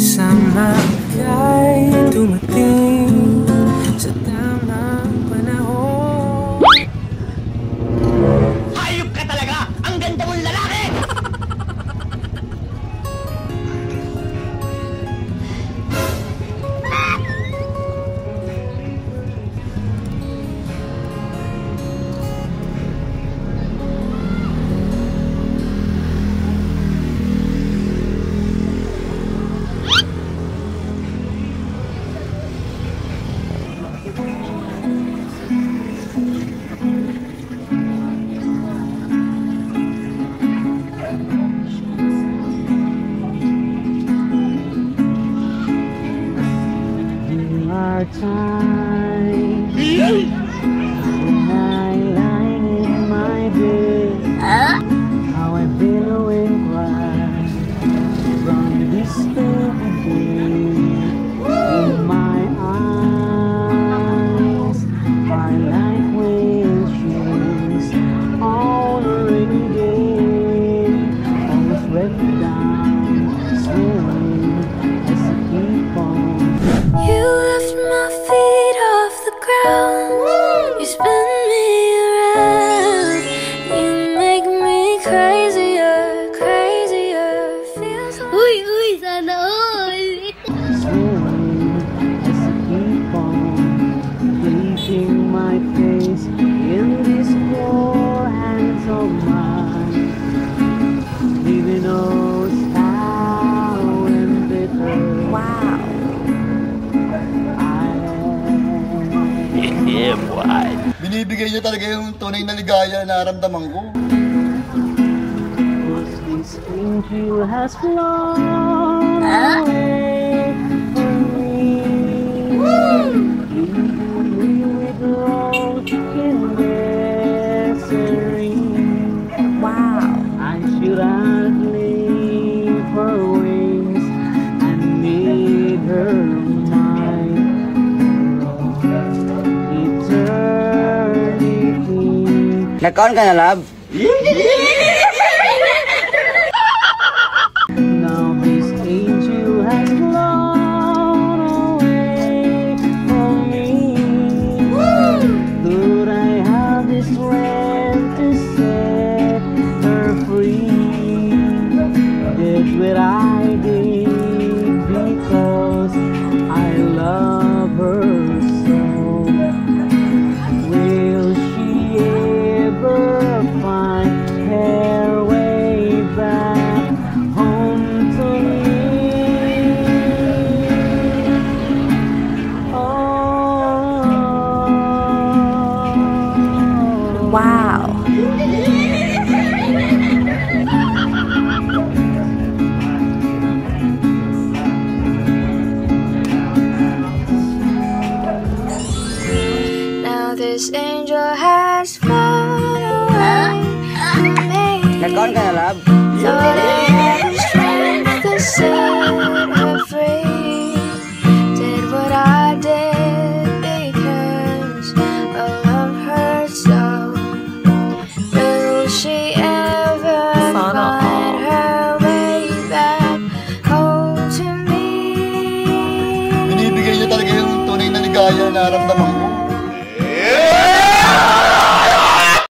Kasama ka'y dumating sa tamang panahon. Hayop ka talaga! Ang ganda mong lalaki! Time when I lie in my bed, how I've been away cry from this day. In my eyes, my life will change. Already dead, almost wrecked down, slowly as I keep on. You lift my feet off the ground. You spin me around. You make me crazier, crazier. Feels like Uy, uy, sana all. slowly as I keep on leaving my face in these poor hands of mine. Leaving no sour and bitter. Wow. Yeah, boy. Binibigay niya talaga yung tunay na ligaya na naramdaman ko. This angel has flown away from me. Leaving me with rose in their serene. Wow. I should have leave her wings and made her mine. Eternity. Nag-on ka na, love? Now this angel has flown away from me. Could I have this strength to set her free? That's what I did because I love her so. Will she ever find her way back home to me? Oh, Wow. Now this angel has flown away from me. Nag-on ka na, love? Thought I had the strength to set her free. Did what I did because I love her so. Will she ever find her way back home to me? Binibigay niya talaga yung tunay na ligaya na naramdaman ko.